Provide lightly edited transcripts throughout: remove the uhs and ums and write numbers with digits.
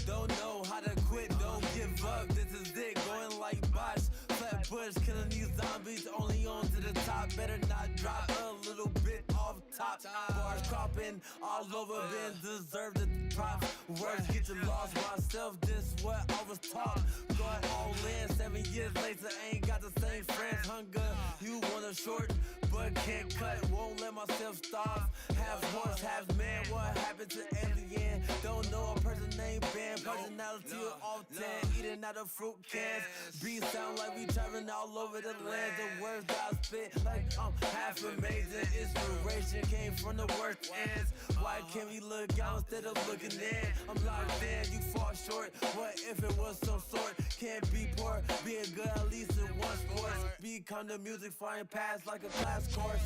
don't know how to quit, don't give up. This is it, going like bots. Flat bush, killing these zombies, only on to the top. Better not drop a little bit off top. Bars cropping all over, been deserve the props. Words get you lost myself, this what I was taught. Going all in, 7 years later, ain't got the same friends. Hunger, you want a short, but can't cut, won't let myself starve. Half horse, half man, what happened to alien? Don't know a person named Ben, personality off 10, eating out of fruit cans. Beats sound like we traveling all over the land. The words that I spit, like I'm half amazing. Inspiration came from the worst ends. Why can't we look out instead of looking in? I'm locked in, you fall short. What if it was some sort? Can't be poor, being good at least in one sport. Become the music, flying past like a class course.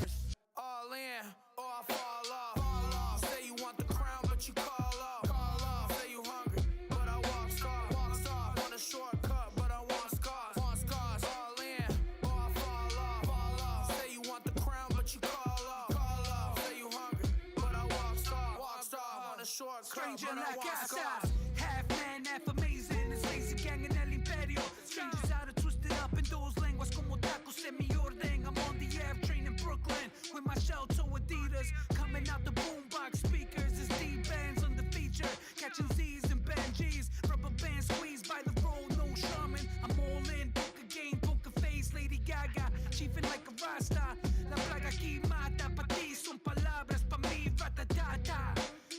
All in, or I fall off. Say you want the crown, but you call off. Say you hungry, but I walk soft. Want a shortcut, but I want scars. All in, or I fall off. Say you want the crown, but you call off. Say you hungry, but I walk soft. Want a shortcut, Stranger but I like want casa, scars. half man, half amazing. Es lazy gang en el imperio. Strangers out of twisted up in dos lenguas como tacos en mi orden. I'm on the Ave train in Brooklyn with my shell toe Adidas. Coming out the boombox speakers is D-bands on the feature. Catching Z's and Benjis. Rubber band squeezed by the roll, no shaman. I'm all in, poker game, poker face, Lady Gaga. Chiefing like a Rasta. La plaga aquí mata, pa' ti son palabras, pa' mí ratatata.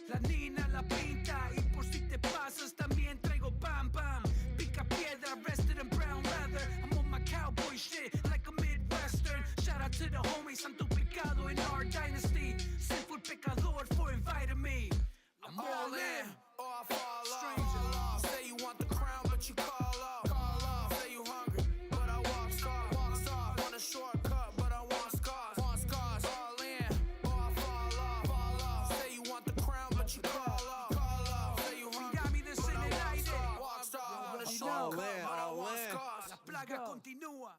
La nina la pinta y por si te pasas también traigo bam bam. Pica piedra, rested in brown leather. I'm on my cowboy shit like a Midwestern. Shout out to the homies, Santo Pecado in our dynasty. Sinful pecador for inviting me. I'm all in, or I fall off. Say you want the crown, but you call off. Say you hungry, but I walk soft. Want a shortcut, but I want scars. All in, or I fall off. Say you want the crown, but you call off. Say you hungry, got me this in but I el walk aire. soft. Want a shortcut, but I want scars. La plaga continúa.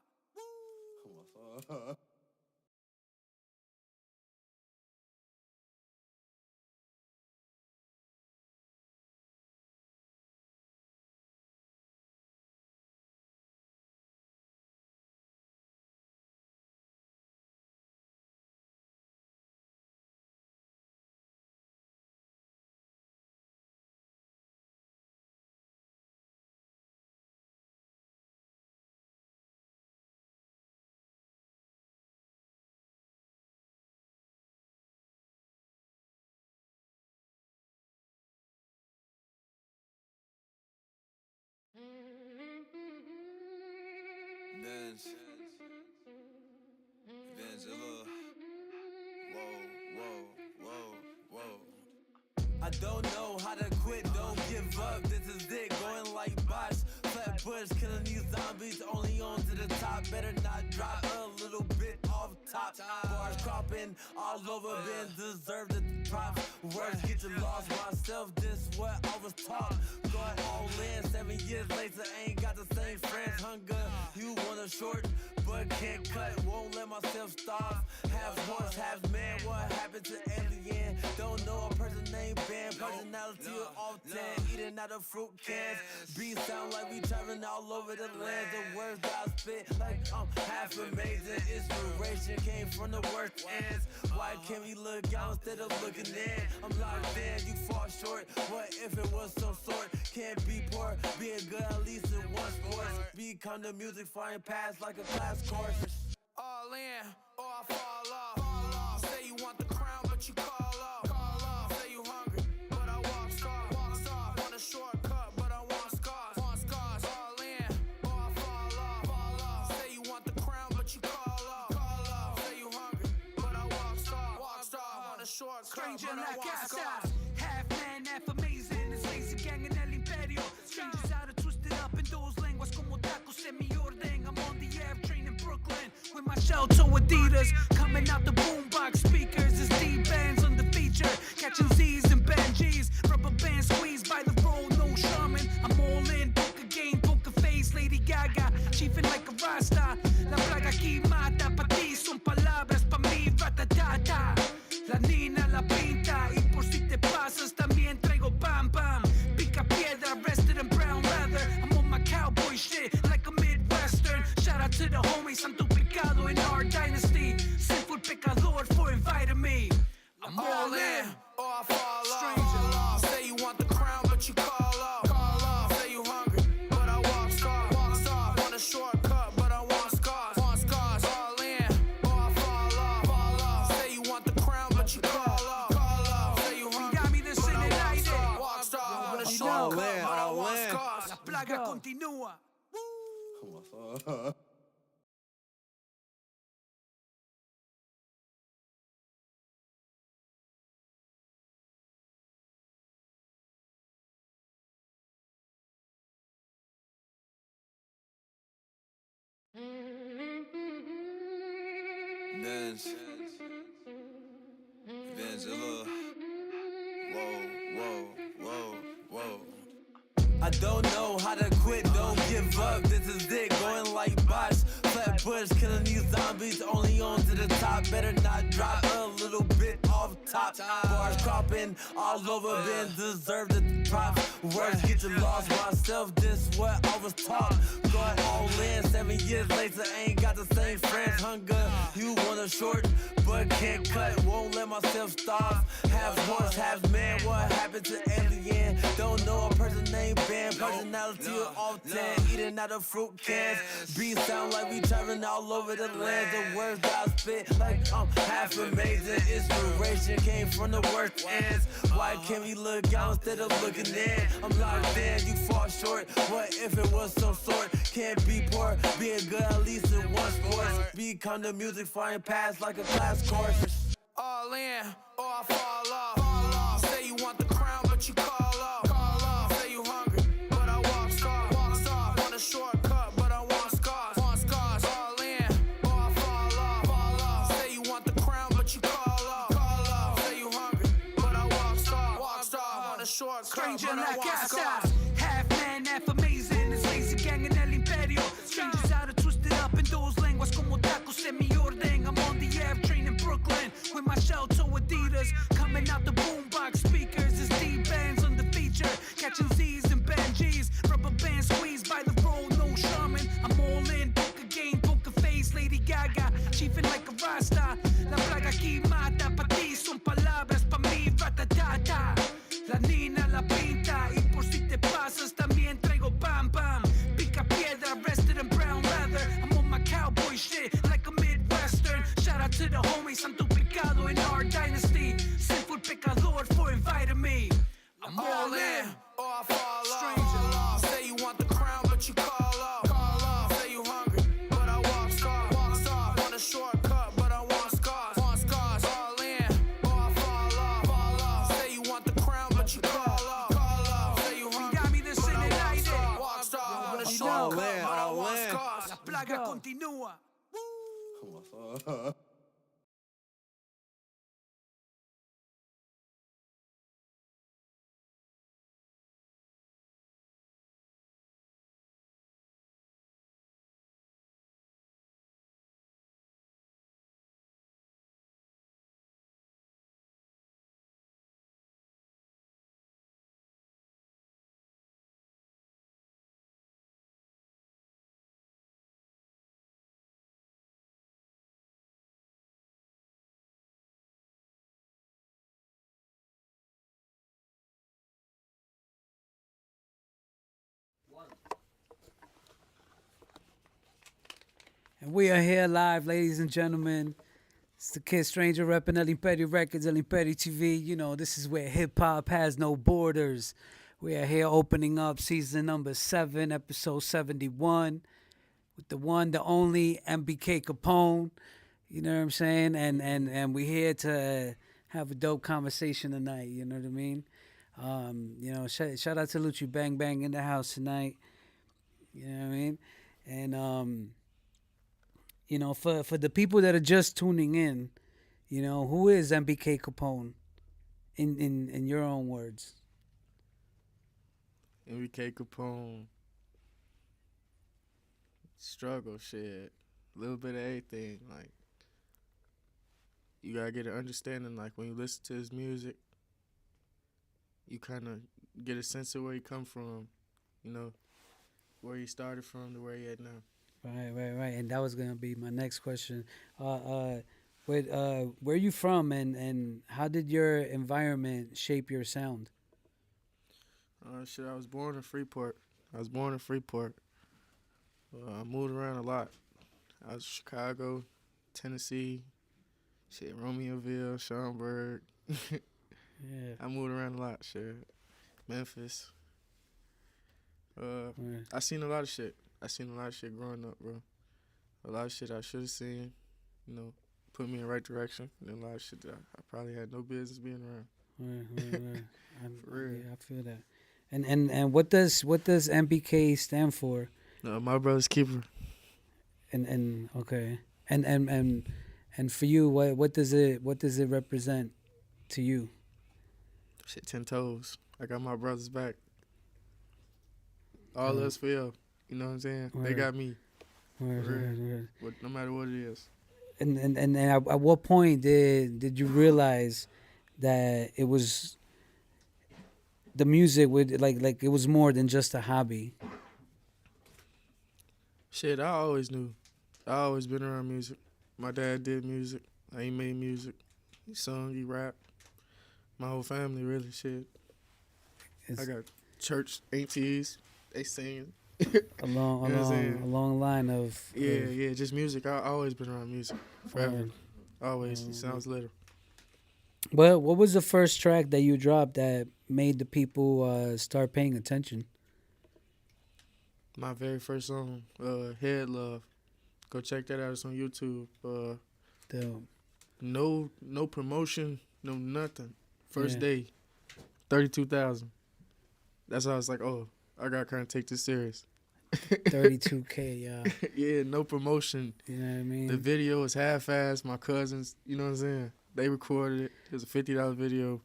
Benzilla. Whoa. I don't know how to quit, don't give up. This is it, going like bots. Flat bush, killing these zombies, only on to the top. Better not drop a little bit off top. Bars cropping all over, been deserve the props. Words get you lost myself, this what I was taught. Going all in, 7 years later, ain't got the same friends. Hunger, you want a short, but can't cut, won't let myself starve. Half horse, half man, what happened to alien? Don't know a person named Ben, personality off 10, eating out of fruit cans. Beats sound like we traveling all over the land. The words that I spit, like I'm half amazing. Inspiration came from the worst ends. Why can't we look out instead of looking in? I'm locked in, you fall short. What if it was some sort? Can't be poor, being good at least in one sport. Become the music, flying past like a class course. All in, or I fall off. Say you want the crown, but you call off. Say you hungry, but I walk soft. Want a shortcut, but I want scars. All in, or I fall off. Say you want the crown, but you call off. Say you hungry, but I walk soft. Want a shortcut, Stranger but I like want casa, scars. half man, half amazing. Es lazy gang en el imperio. Strangers out of twisted up in dos lenguas como tacos en mi orden. I'm on the Ave train in Brooklyn with my shell toe Adidas. Coming out the boombox speakers is D-bands on the feature. Catching Z's and Benjis. Rubber band squeezed by the roll, no shaman. I'm all in, poker game, poker face, Lady Gaga. Chiefing like a Rasta. La plaga aquí mata, pa' ti son palabras, pa' mí ratatata. La nina la pinta y por si te pasas también traigo bam bam. Pica piedra, Benz, Benzilla. Whoa, whoa, whoa, whoa. I don't know how to quit, don't give up. This is it, going like bots. Flat push, killing these zombies, only on to the top. Better not drop a little bit off top. Bars cropping all over, been deserve the props. Words get you lost myself, this what I was taught. Going all in, 7 years later, ain't got the same friends. Hunger, you want a short, but can't cut. Won't let myself starve. Half horse, half man, what happened to alien? Don't know a person named Ben. Personality off 10, eating out of fruit cans. Beats sound like we traveling all over the land. The words that I spit, like I'm half amazing. Inspiration came from the worst ends. Why can't we look out instead of looking in? I'm locked in, you fall short. What if it was some sort? Can't be poor, being good at least in one sport. Become the music flying past like a class course. All in, or I fall off. Fall off. Say you want the crown, but you call off. Call off. Say you hungry, but I walk soft. Walk soft. Want a shortcut, but I want scars. Want scars. All in, or I fall off. Fall off. Say you want the crown, but you call off. Call off. Say you hungry, but I walk soft. Walk soft. Want a shortcut, Stranger but in I la want casa, scars. half man, half amazing. It's lazy gang en el imperio. Strangers out of twisted up in those lenguas como tacos en mi orden. I'm on the Ave train in Brooklyn with my shell toe Adidas. Coming out the boombox speakers is D-bands on the feature. Catching Z's and Benjis. Rubber band squeezed by the roll, no shaman. I'm all in, poker game, poker face, Lady Gaga. Chiefing like a Rasta. La plaga aquí mata, pa' ti son palabras, pa' mí ratatata. La nina la pinta y por si te pasas también traigo bam bam. Pica piedra, rested in brown leather. I'm on my cowboy shit like a Midwestern. Shout out to the homies, I'm duplicado in our dynasty. Sinful pecador for inviting me. I'm all in, or I fall off. Say you want the crown, but you call off. Call off. Say you hungry, but I walk soft. Walk soft. Want a shortcut, but I want scars. Want scars. All in, or I fall off. Fall off. Say you want the crown, but you call off. Call off. Say you hungry, Dame this but in I el walk aire. soft. Walk soft. Want a shortcut, but I want scars. La plaga continúa. And we are here live, ladies and gentlemen. It's the Kid Stranger repping El Imperio Records, El Imperio TV. You know, this is where hip-hop has no borders. We are here opening up season number 7, episode 71, with the one, the only MBK Capone. You know what I'm saying? And we're here to have a dope conversation tonight. You know what I mean? You know, shout out to Luchi Bang Bnag in the house tonight. You know what I mean? And you know, for the people that are just tuning in, you know, who is MBK Capone in your own words? MBK Capone, struggle, shit, a little bit of everything. Like, you gotta get an understanding. Like, when you listen to his music, you kind of get a sense of where he come from, you know, where he started from to where he at now. Right. And that was gonna be my next question. Where you from, and how did your environment shape your sound? Shit, I was born in Freeport. I moved around a lot. I was Chicago, Tennessee, shit, Romeoville, Schaumburg. Yeah. I moved around a lot, shit. Memphis. I seen a lot of shit. I seen a lot of shit growing up, bro. A lot of shit I should have seen, you know, put me in the right direction. And a lot of shit that I probably had no business being around. Right. For real. Yeah, I feel that. And what does MBK stand for? No, my brother's keeper. And okay. And for you, what does it represent to you? Shit, 10 toes. I got my brothers back. All us feel. You know what I'm saying? Word. They got me. Word. No matter what it is. And at what point did you realize that it was the music would like it was more than just a hobby? Shit, I always knew. I always been around music. My dad did music. He made music. He sung, he rapped. My whole family, really, shit. I got church aunties. They sing. A long line of Yeah, just music. I always been around music forever. Always. It sounds little. Well, what was the first track that you dropped that made the people start paying attention? My very first song, Head Love. Go check that out. It's on YouTube. No promotion, no nothing. First day, 32,000. That's why I was like, oh, I gotta kind of take this serious. 32K, yeah. Yeah, no promotion. You know what I mean? The video was half-assed. My cousins, you know what I'm saying? They recorded it. It was a $50 video.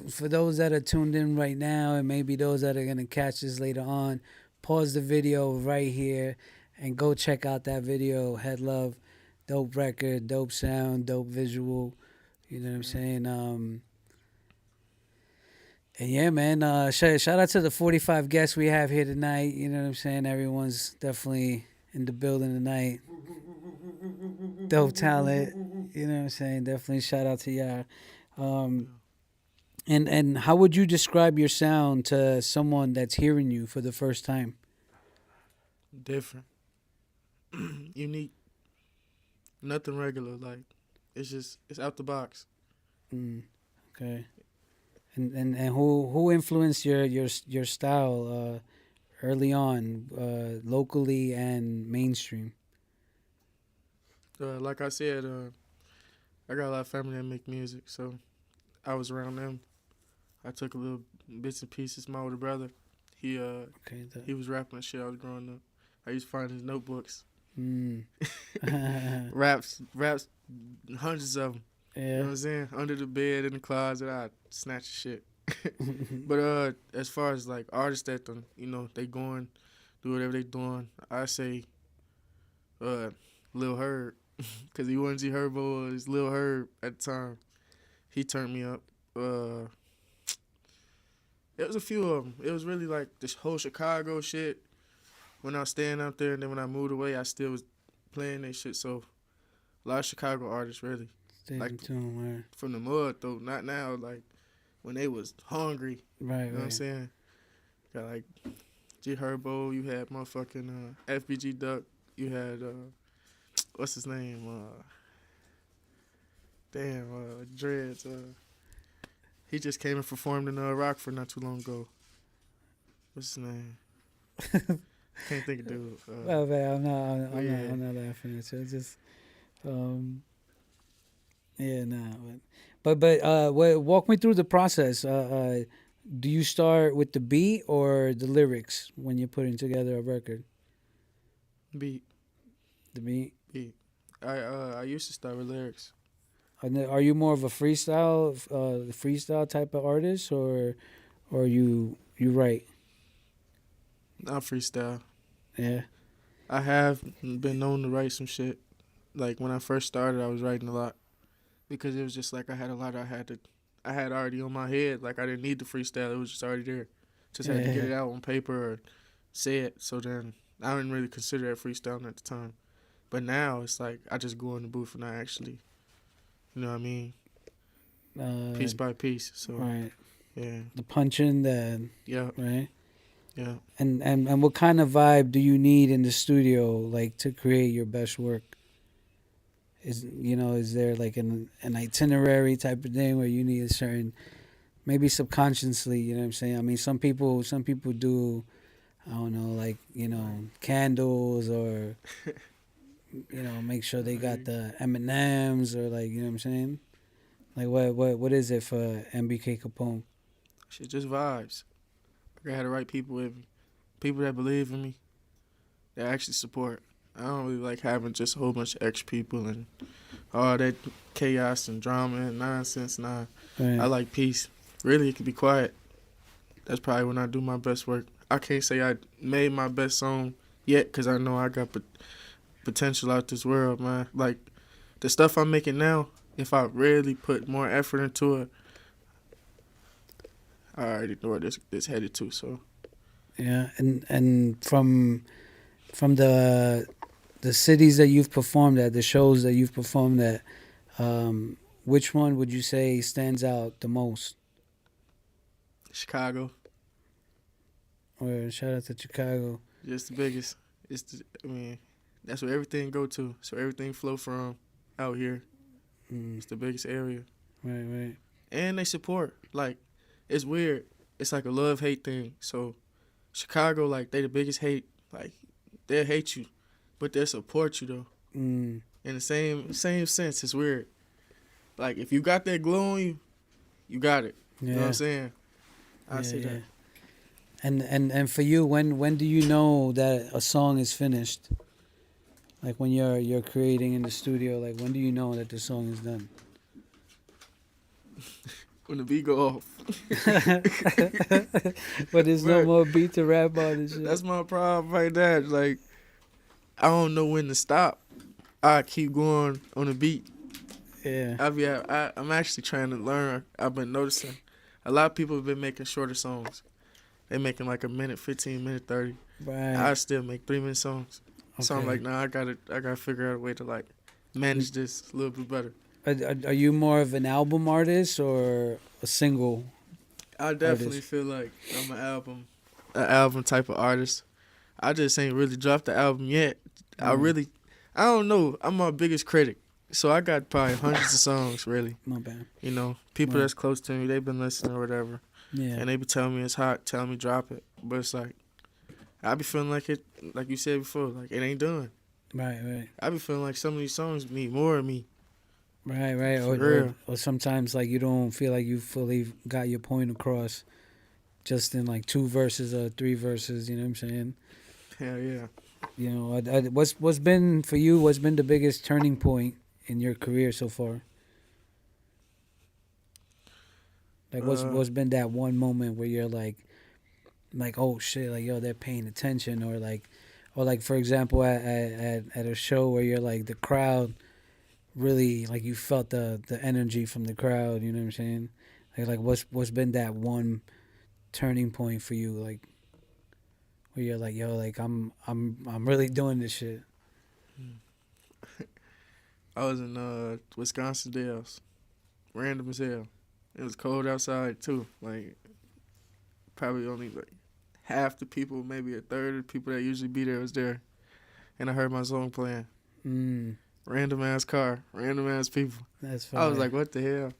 For those that are tuned in right now, and maybe those that are gonna catch this later on, pause the video right here and go check out that video. Head Love, dope record, dope sound, dope visual. You know what I'm saying? And yeah, man, shout out to the 45 guests we have here tonight. You know what I'm saying? Everyone's definitely in the building tonight. Dope talent. You know what I'm saying? Definitely shout out to y'all. And how would you describe your sound to someone that's hearing you for the first time? Different. Unique. Nothing regular. Like, it's out the box. Okay. And who influenced your style early on, locally and mainstream? Like I said, I got a lot of family that make music, so I was around them. I took a little bits and pieces. My older brother, he was rapping and shit. I was growing up. I used to find his notebooks. raps, hundreds of them. Yeah. You know what I'm saying? Under the bed, in the closet, I snatch the shit. But as far as like artists that done, they going, do whatever they doing, I say Lil Herb, because he wasn't G Herbo, it's Lil Herb at the time. He turned me up. There was a few of them. It was really like this whole Chicago shit. When I was staying out there, and then when I moved away, I still was playing that shit. So a lot of Chicago artists, really. Like from the mud though, not now. Like when they was hungry, right? You know what I'm saying? Got like G Herbo. You had motherfucking FBG Duck. You had what's his name? Dreads. He just came and performed in Rockford not too long ago. What's his name? Can't think of dude. Well, man, I'm not laughing at you. It's just yeah, nah. But walk me through the process. Do you start with the beat or the lyrics when you're putting together a record? Beat. The beat. Beat. I used to start with lyrics. Are you more of a freestyle type of artist, or you write? Not freestyle. Yeah. I have been known to write some shit. Like when I first started, I was writing a lot. Because it was just like I had a lot I had already on my head. Like I didn't need the freestyle. It was just already there. Just had to get it out on paper or say it. So then I didn't really consider it freestyling at the time. But now it's like I just go in the booth and I actually, you know what I mean? Piece by piece. So right. Yeah. The punching, yeah. Right? Yeah. And what kind of vibe do you need in the studio, like, to create your best work? Is there like an itinerary type of thing where you need a certain, maybe subconsciously, you know what I'm saying? I mean, some people do I don't know, like, candles, or make sure they got the M&Ms, or, like, you know what I'm saying? Like, what is it for MBK Capone? Shit, just vibes. I gotta have the right people with me. People that believe in me, that actually support. I don't really like having just a whole bunch of extra people and all that chaos and drama and nonsense. Nah, Right. I like peace. Really, it could be quiet. That's probably when I do my best work. I can't say I made my best song yet because I know I got potential out this world, man. Like, the stuff I'm making now, if I really put more effort into it, I already know where this headed to, so. Yeah, and from the cities that you've performed at, the shows that you've performed at, which one would you say stands out the most? Chicago, Or shout out to Chicago. just the biggest. That's where everything go to. So everything flow from out here. It's the biggest area. Right. And they support. Like, it's weird. It's like a love-hate thing. So Chicago, like, they the biggest hate. Like, they'll hate you, but they'll support you, though. In the same sense. It's weird. Like, if you got that glow on you, you got it. Yeah. You know what I'm saying? I say that. And for you, when do you know that a song is finished? Like, when you're creating in the studio, like, when do you know that the song is done? When the beat go off. But there's no Right. more beat to rap on and shit. That's my problem right there. Like, I don't know when to stop. I keep going on the beat. Yeah. I'm actually trying to learn. I've been noticing a lot of people have been making shorter songs. They making like a minute, 15 minute, 30. Right. I still make 3-minute songs. So I'm Okay. like, nah, I gotta figure out a way to like manage this a little bit better. Are you more of an album artist or a single? I definitely feel like I'm an album type of artist. I just ain't really dropped the album yet. I don't know. I'm my biggest critic. So I got probably hundreds of songs, really. My bad. People Right. that's close to me, they've been listening or whatever. Yeah. And they be telling me it's hot, telling me drop it. But it's like, I be feeling like it, like you said before, like it ain't done. Right. I be feeling like some of these songs need more of me. Right. For real. Or sometimes, like, you don't feel like you fully got your point across just in like 2 verses or 3 verses, you know what I'm saying? Hell yeah. What's been for you, what's been the biggest turning point in your career so far? Like, what's been that one moment where you're like, oh shit, like, yo, they're paying attention, or like for example at a show where you're like, the crowd really, like, you felt the energy from the crowd, you know what I'm saying? Like what's been that one turning point for you, like, where you're like, yo, like, I'm really doing this shit? I was in Wisconsin Dells. Random as hell. It was cold outside too. Like, probably only like half the people, maybe a third of the people that usually be there was there. And I heard my song playing. Random ass car, random ass people. That's fire. I was like, what the hell?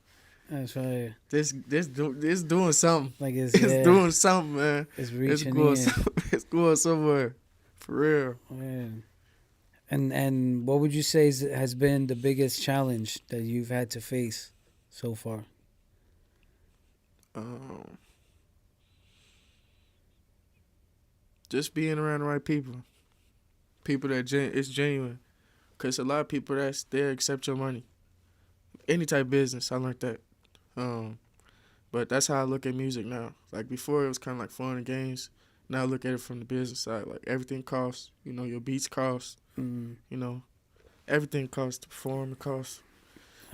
That's fire. This doing something. Like, it's doing something, man. It's It's reaching going, in. it's going somewhere. For real. Man. And what would you say has been the biggest challenge that you've had to face so far? Just being around the right people. People that it's genuine. Because a lot of people they'll accept your money. Any type of business, I learned that. But that's how I look at music now. Like, before it was kind of like fun and games. Now I look at it from the business side. Like, everything costs. Your beats cost. Everything costs to perform. It costs.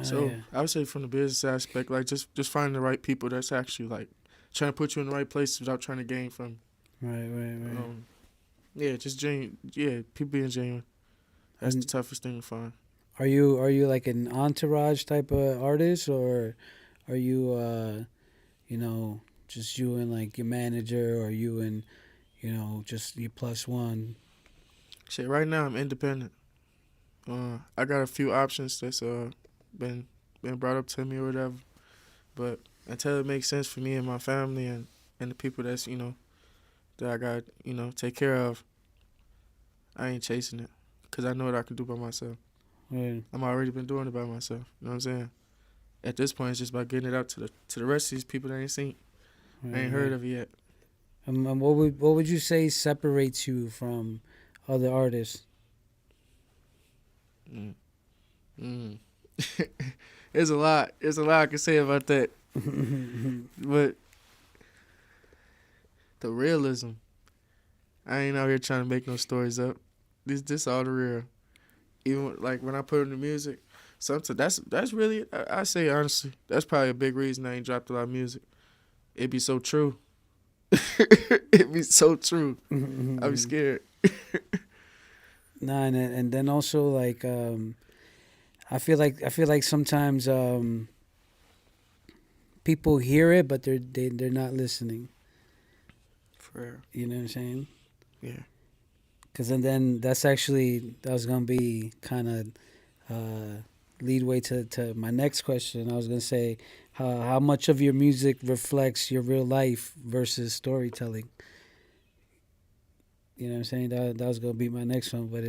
So yeah. I would say from the business aspect, like, just finding the right people that's actually like trying to put you in the right place without trying to gain from you. Right. Yeah, just genuine. Yeah, people being genuine. That's the toughest thing to find. Are you like an entourage type of artist, or are you just you and like your manager, or you and just your plus one? Shit, right now I'm independent. I got a few options that's been brought up to me or whatever, but until it makes sense for me and my family and the people that's that I got, take care of, I ain't chasing it because I know what I can do by myself. Right. I'm already been doing it by myself. You know what I'm saying? At this point, it's just about getting it out to the rest of these people that ain't seen. I ain't heard of it yet. And what would you say separates you from other artists? There's a lot I can say about that. But the realism, I ain't out here trying to make no stories up. This all the real. Even like when I put in the music, sometimes that's really, I say honestly, that's probably a big reason I ain't dropped a lot of music. It be so true. It be so true. I be scared. Nah, and then also like I feel like sometimes people hear it, but they're not listening. For real. You know what I'm saying? Yeah. Because then that was gonna be kind of leadway to my next question. I was gonna say how much of your music reflects your real life versus storytelling. You know what I'm saying? That was gonna be my next one, but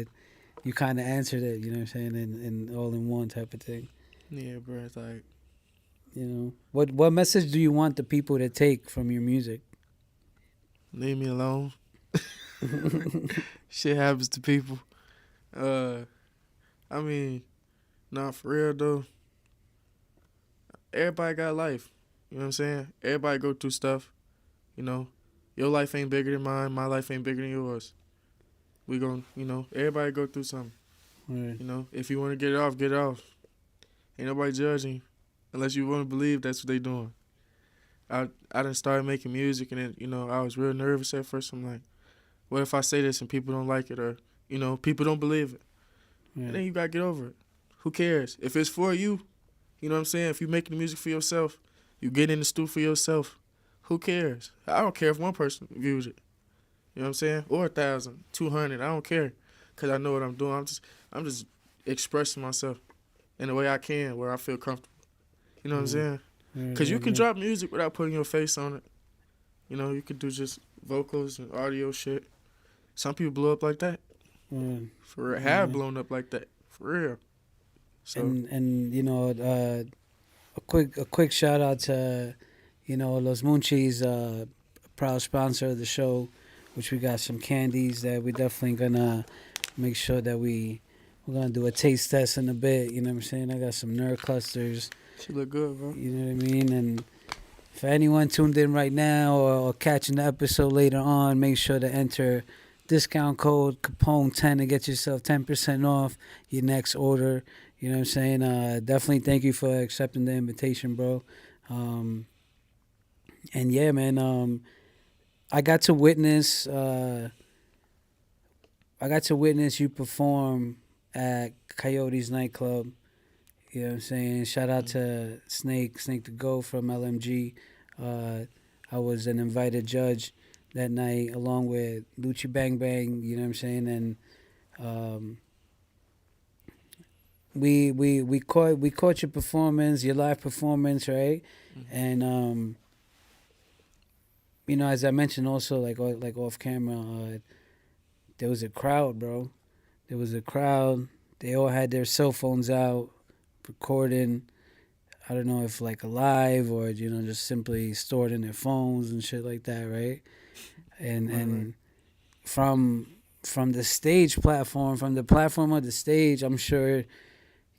you kind of answered it. You know what I'm saying? In all in one type of thing. Yeah, bro. It's like, What message do you want the people to take from your music? leave me alone. Shit happens to people. I mean, nah, for real though. Everybody got life. You know what I'm saying? Everybody go through stuff. Your life ain't bigger than mine. My life ain't bigger than yours. We gon', everybody go through something. Right. If you want to get it off, get it off. Ain't nobody judging you unless you want to believe that's what they doing. I done started making music and then, I was real nervous at first. I'm like, what if I say this and people don't like it or, people don't believe it? Right. And then you got to get over it. Who cares? If it's for you, you know what I'm saying? If you making the music for yourself, you get in the studio for yourself, who cares? I don't care if one person views it. You know what I'm saying? Or 1,000, 200. I don't care because I know what I'm doing. I'm just expressing myself in the way I can where I feel comfortable. You know what I'm saying? Because you can drop music without putting your face on it. You could do just vocals and audio shit. Some people blow up like that. For real. Have blown up like that. For real. So. And a quick shout out to, Los Munchies, proud sponsor of the show, which we got some candies that we definitely gonna make sure that we're gonna do a taste test in a bit. You know what I'm saying? I got some nerd clusters. She look good, bro. You know what I mean? And for anyone tuned in right now or catching the episode later on, make sure to enter discount code Capone10 to get yourself 10% off your next order. You know what I'm saying? Definitely thank you for accepting the invitation, bro. And yeah, man, I got to witness you perform at Coyote's nightclub. You know what I'm saying? Shout out to Snake to Go from LMG. I was an invited judge that night along with Luchi Bang Bnag, you know what I'm saying? And we caught your performance, your live performance, right? And as I mentioned also like off camera, there was a crowd, bro. There was a crowd. They all had their cell phones out recording. I don't know if like live or just simply stored in their phones and shit like that, right? And from the stage platform, from the platform of the stage, I'm sure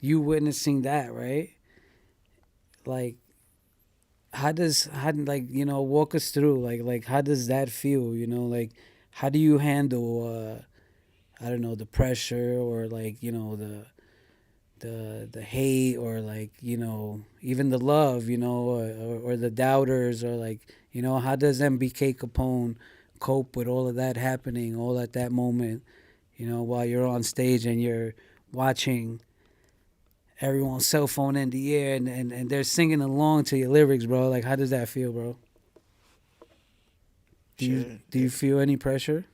you witnessing that, right? Like walk us through like how does that feel, like how do you handle I don't know, the pressure or like the hate or like even the love, or the doubters, or like how does MBK Capone cope with all of that happening all at that moment, while you're on stage and you're watching everyone's cell phone in the air and they're singing along to your lyrics, bro? Like, how does that feel, bro? Do you feel any pressure?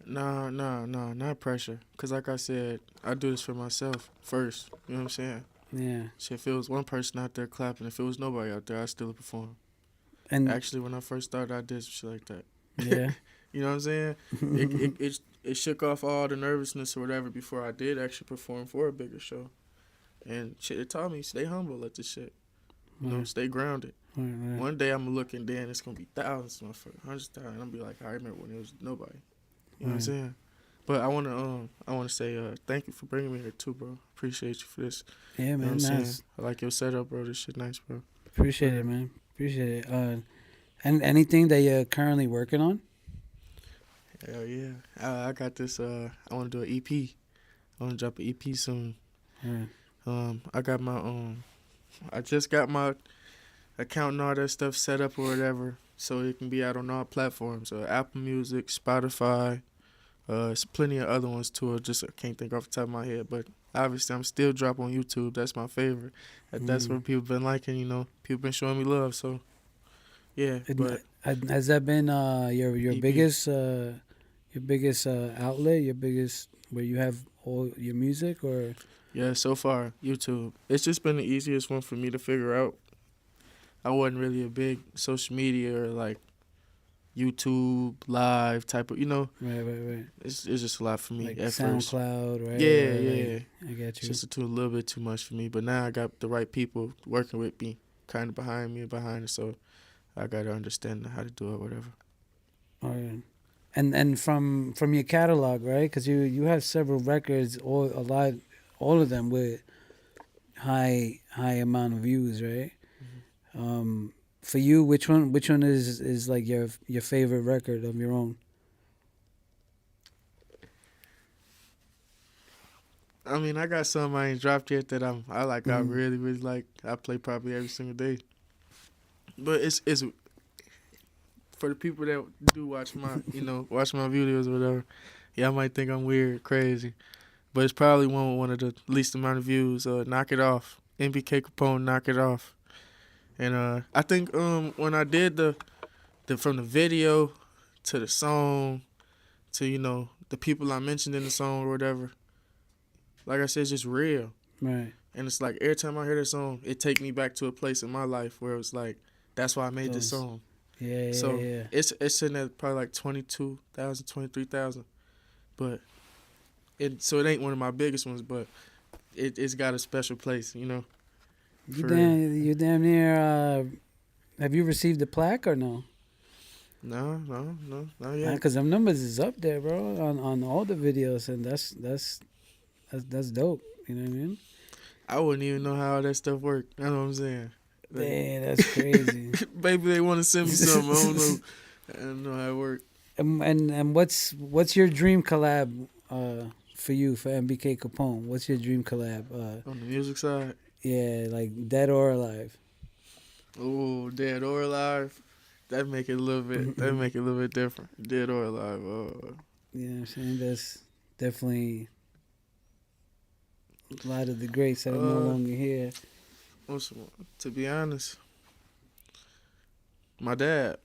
No, not pressure. Because like I said, I do this for myself first. You know what I'm saying? Yeah. So if it was one person out there clapping, if it was nobody out there, I'd still perform. And actually, when I first started, I did some shit like that. Yeah. You know what I'm saying? It shook off all the nervousness or whatever before I did actually perform for a bigger show. And shit, it taught me, stay humble at this shit. You know, stay grounded. Right. One day I'm gonna look and then it's gonna be thousands, motherfuckers, hundreds of thousands. I'm gonna be like, I remember when it was nobody. You know what I'm saying? But I wanna say thank you for bringing me here too, bro. Appreciate you for this. Yeah, You know man. what I'm Nice. saying? I like your setup, bro. This shit nice, bro. Appreciate it, man. Appreciate it. And anything that you're currently working on? Hell yeah. I got this. I want to do an EP. I want to drop an EP soon. Right. I got my I just got my account and all that stuff set up or whatever, so it can be out on all platforms. Apple Music, Spotify. There's plenty of other ones too. I can't think off the top of my head, but obviously I'm still dropping on YouTube. That's my favorite. That's where people been liking. You know, people been showing me love. So yeah. But Has that been your EP. biggest outlet? Your biggest where you have all your music, or? yeah, so far YouTube. It's just been the easiest one for me to figure out. I wasn't really a big social media or like YouTube live type of, you know. Right. It's just a lot for me Like at first. SoundCloud, right? Yeah, Right. yeah. I get It's you. just a little bit too much for me. But now I got the right people working with me, kind of behind me and behind it. So I got to understand how to do it, whatever. All right. And from your catalog, right? Because you have several records, all of them with high amount of views, right? For you, which one is like your favorite record of your own? I mean, I got some I ain't dropped yet that I really, really like. I play probably every single day. But it's for the people that do watch my videos or whatever. Yeah, I might think I'm weird, crazy. But it's probably one of the least amount of views. Knock It Off. MBK Capone, Knock It Off. And I think when I did the from the video to the song to, you know, the people I mentioned in the song or whatever, like I said, it's just real. Right. And it's like every time I hear that song, it take me back to a place in my life where it was like, that's why I made this song. Yeah. So it's sitting at probably like 22,000, 23,000. But it ain't one of my biggest ones, but it's got a special place, you know. You damn near. Have you received the plaque or no? No, not yet. Because them numbers is up there, bro, on all the videos, and that's dope. You know what I mean? I wouldn't even know how all that stuff worked. You know what I'm saying? Damn, that's crazy. Maybe they want to send me something. I don't know how it worked. And what's your dream collab for you for MBK Capone? What's your dream collab? On the music side? Yeah, like dead or alive. Oh, dead or alive. That make it a little bit. That make it a little bit different. Dead or alive. You know what I'm saying? That's definitely a lot of the greats that are no longer here. To be honest, my dad.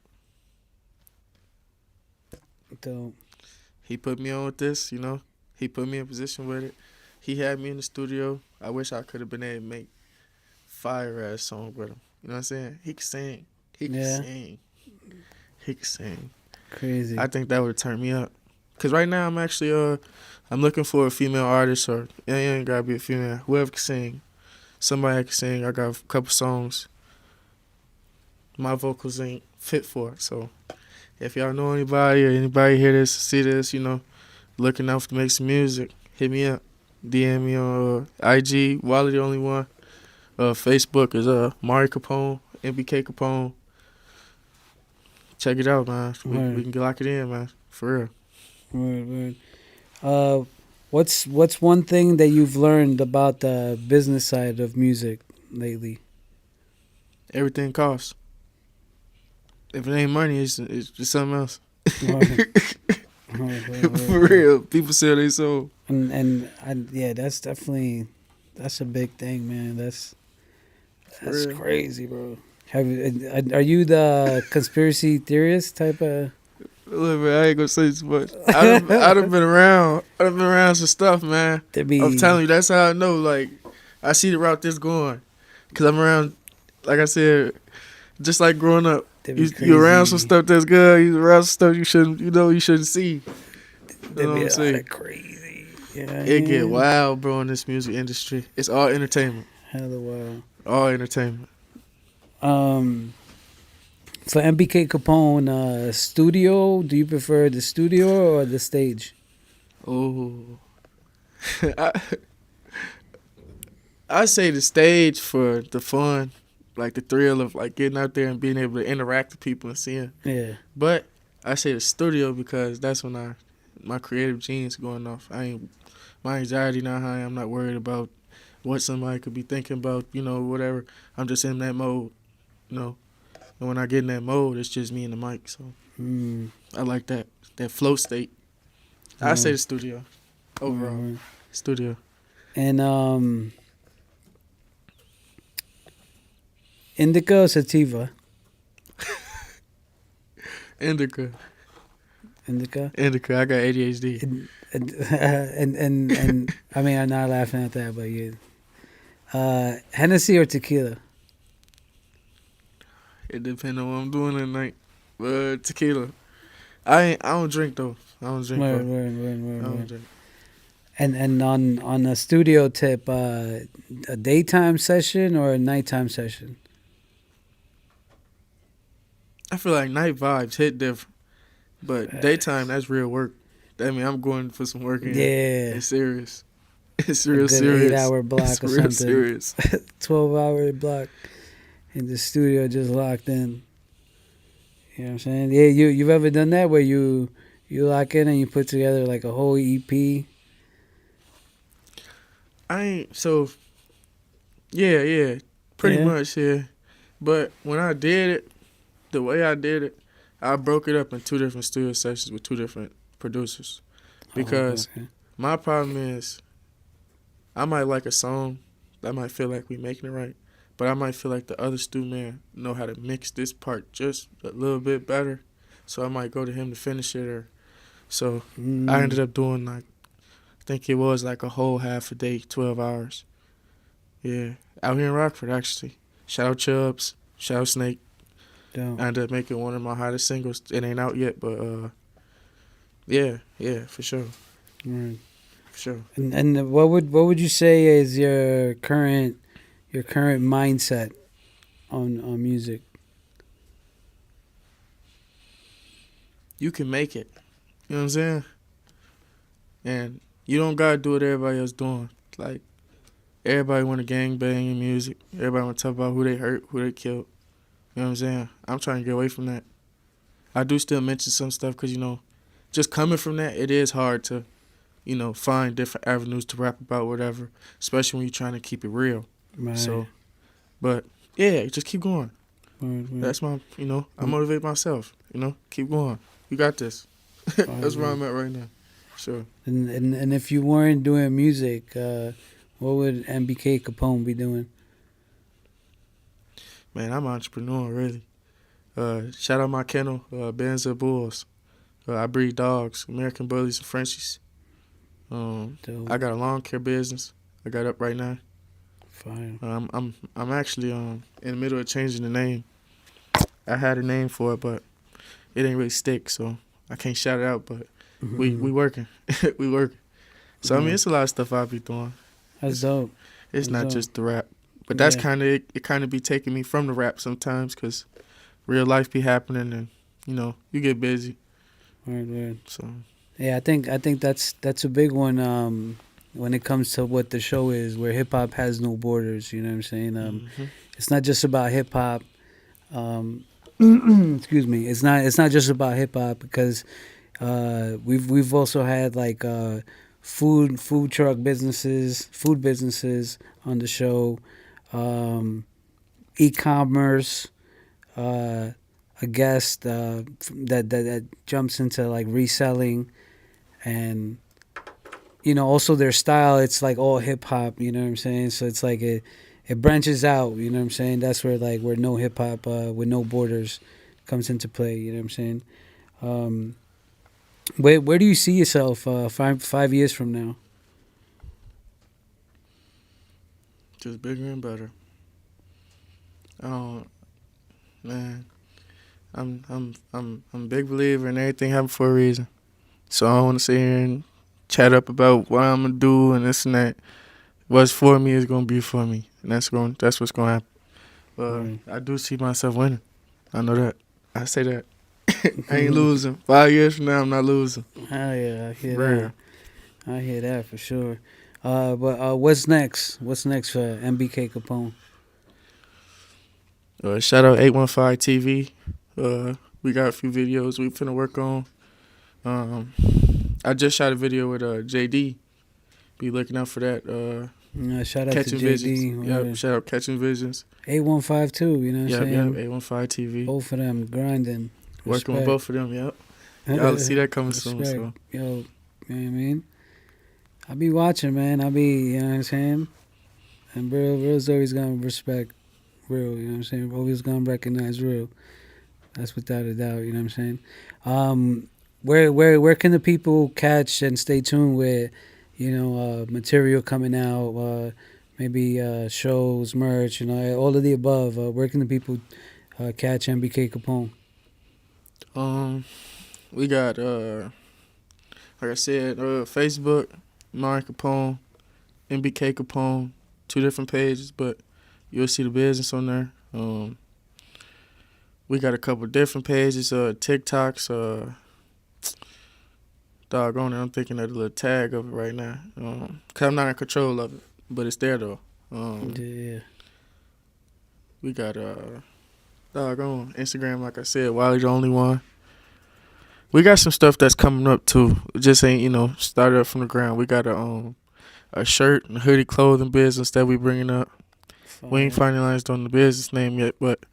So He put me on with this, you know. He put me in position with it. He had me in the studio. I wish I could have been able to make fire-ass song with him. You know what I'm saying? He could sing. He could sing. crazy. I think that would have turned me up. Because right now I'm actually I'm looking for a female artist, or it ain't got to be a female. Whoever can sing. Somebody that can sing. I got a couple songs my vocals ain't fit for it. So if y'all know anybody or anybody hear this, see this, you know, looking out to make some music, hit me up. DM me on IG, Wally the only one. Facebook is Mari Capone, MBK Capone. Check it out, man. We can lock it in, man. For real. Word. What's one thing that you've learned about the business side of music lately? Everything costs. If it ain't money, it's just something else. For real. People sell their soul. Yeah, that's a big thing, man. That's crazy, bro. Are you the conspiracy theorist type of? Look, man, I ain't gonna say too much. I done been around. I done been around some stuff, man. I'm telling you, that's how I know. Like, I see the route this going, cause I'm around. Like I said, Just like growing up, They be you around crazy. some stuff that's good. You around some stuff you shouldn't see. They You know be what I'm a saying? lot of crazy. Yeah, It get wild, bro, in this music industry. It's all entertainment. Hella wild. All entertainment. For MBK Capone, studio, do you prefer the studio or the stage? Oh, I say the stage for the fun, like the thrill of like getting out there and being able to interact with people and seeing. Yeah. But I say the studio because that's when my creative genes going off. My anxiety not high. I'm not worried about what somebody could be thinking about, whatever. I'm just in that mode, And when I get in that mode, it's just me and the mic. So I like that flow state. I say the studio overall. Studio. And indica or sativa? Indica. Indica. I got ADHD. And I mean, I'm not laughing at that, but you. Hennessy or tequila? It depends on what I'm doing at night. But tequila. I don't drink though. I don't drink. I don't drink. And on a studio tip, a daytime session or a nighttime session? I feel like night vibes hit different, but daytime that's real work. I mean, I'm going for some work. Yeah, it's serious. It's real a good serious. 8-hour block it's or real something. Serious. 12-hour block in the studio, just locked in. You know what I'm saying? Yeah, you've ever done that where you lock in and you put together like a whole EP? Yeah, pretty much, yeah. But when I did it, the way I did it, I broke it up in 2 different studio sessions with 2 different producers. Because my problem is, I might like a song, I might feel like we making it right, but I might feel like the other stew man know how to mix this part just a little bit better, so I might go to him to finish it. So I ended up doing I think it was like a whole half a day, 12 hours. Yeah, out here in Rockford, actually. Shout out Chubbs, shout out Snake. Dope. I ended up making one of my hottest singles. It ain't out yet, but yeah, for sure. Right. For sure. And what would you say is your current mindset on music? You can make it. You know what I'm saying? And you don't gotta do what everybody else doing. Like, everybody want to gangbang in music. Everybody want to talk about who they hurt, who they killed. You know what I'm saying? I'm trying to get away from that. I do still mention some stuff because, just coming from that, it is hard to, find different avenues to rap about whatever, especially when you're trying to keep it real. Right. So, but, yeah, just keep going. Right. That's my, I motivate myself, keep going. You got this. That's where I'm at right now. Sure. And if you weren't doing music, what would MBK Capone be doing? Man, I'm an entrepreneur, really. Shout out my kennel, Benza Bulls. I breed dogs, American Bullies and Frenchies. I got a lawn care business. I got up right now. Fine. I'm actually in the middle of changing the name. I had a name for it, but it ain't really stick, so I can't shout it out. But we working, we working. So I mean, it's a lot of stuff I be doing. That's dope. It's not just the rap, but that's kind of it. Kind of be taking me from the rap sometimes, cause real life be happening, and you get busy. Right. So yeah, I think that's a big one. When it comes to what the show is, where hip hop has no borders. You know what I'm saying? It's not just about hip hop. Excuse me. It's not just about hip hop because we've also had like food truck businesses, food businesses on the show, e-commerce, a guest that jumps into like reselling, and also their style. It's like all hip hop. You know what I'm saying? So it's like it branches out. You know what I'm saying? That's where where no hip hop with no borders comes into play. You know what I'm saying? Where do you see yourself 5 years from now? Just bigger and better. Man, I'm a big believer in everything happen for a reason. So I don't want to sit here and chat up about what I'm gonna do and this and that. What's for me is gonna be for me, and that's what's gonna happen. But I do see myself winning. I know that. I say that. I ain't losing. 5 years from now, I'm not losing. Hell yeah, I hear Real. that. I hear that for sure. But what's next? What's next for MBK Capone? Shout out 815 TV. We got a few videos we finna work on. I just shot a video with JD. Be looking out for that. Shout out Catching to JD. Visions. Yep, shout out Catching Visions. 815 too, you know what I'm saying? Yep, 815 TV. Both of them grinding. Working with both of them, yep. Y'all see that coming soon. So. Yo, you know what I mean? I be watching, man. You know what I'm saying? And real's always gonna respect real, you know what I'm saying? Always gonna recognize real. That's without a doubt, you know what I'm saying? Where can the people catch and stay tuned with, you know, material coming out, maybe shows, merch, you know, all of the above? Where can the people catch MBK Capone? We got like I said, Facebook, Mark Capone, MBK Capone, 2 different pages, but you'll see the business on there. We got a couple different pages, TikToks, doggone it, I'm thinking of the little tag of it right now. Cause I'm not in control of it, but it's there though. Yeah. We got doggone Instagram, like I said, Wiley the only one. We got some stuff that's coming up too. It just ain't, you know, started up from the ground. We got a shirt and hoodie clothing business that we bringing up. Fine. We ain't finalized on the business name yet, but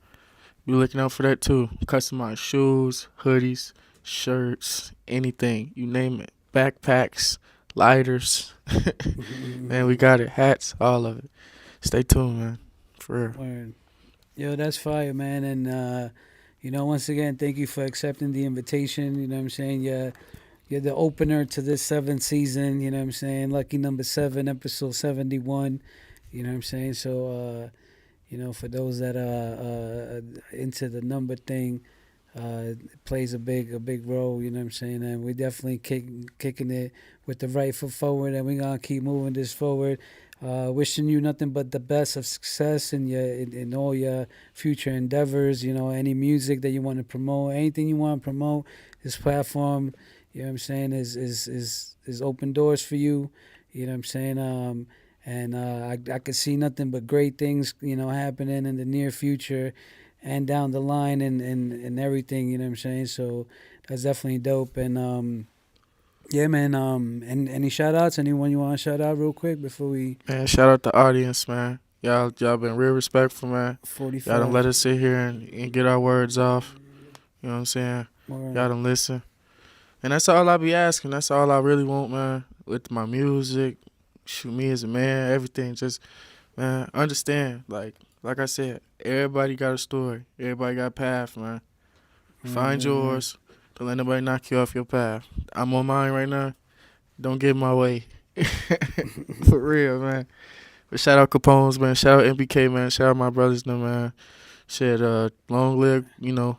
we looking out for that too. Customized shoes, hoodies, shirts, anything, you name it. Backpacks, lighters. Man, we got it. Hats, all of it. Stay tuned, man. For real. Word. Yo, that's fire, man. And, you know, once again, thank you for accepting the invitation. You know what I'm saying? You're the opener to this 7th season. You know what I'm saying? Lucky number 7, episode 71. You know what I'm saying? So, you know, for those that are into the number thing, it plays a big role. You know what I'm saying? And we definitely kicking it with the right foot forward, and we're gonna keep moving this forward. Wishing you nothing but the best of success in all your future endeavors. You know, any music that you want to promote, anything you want to promote, this platform, you know what I'm saying, is open doors for you. You know what I'm saying? And I could see nothing but great things, you know, happening in the near future and down the line and everything, you know what I'm saying? So that's definitely dope. And yeah, man. And any shout outs? Anyone you want to shout out real quick before we? Man, shout out the audience, man. Y'all been real respectful, man. 45. Y'all done let us sit here and get our words off. You know what I'm saying? Word. Y'all done listen. And that's all I be asking. That's all I really want, man. With my music, shoot, me as a man, everything. Just, man, understand. Like I said, everybody got a story. Everybody got a path, man. Find yours. Don't let nobody knock you off your path. I'm on mine right now. Don't get in my way. For real, man. But shout out Capone's, man. Shout out MBK, man. Shout out my brothers, man. Shit, long live, you know,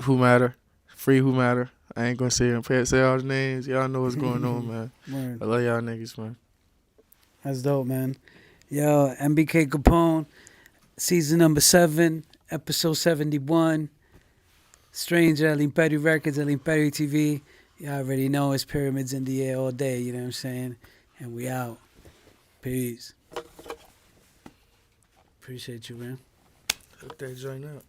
who matter. Free who matter. I ain't gonna say all the names. Y'all know what's going on, man. Word. I love y'all niggas, man. That's dope, man. Yo, MBK Capone, season number 7, episode 71. Stranger at Imperio Records at Imperio TV. You already know it's pyramids in the air all day, you know what I'm saying? And we out. Peace. Appreciate you, man. Hook that joint up.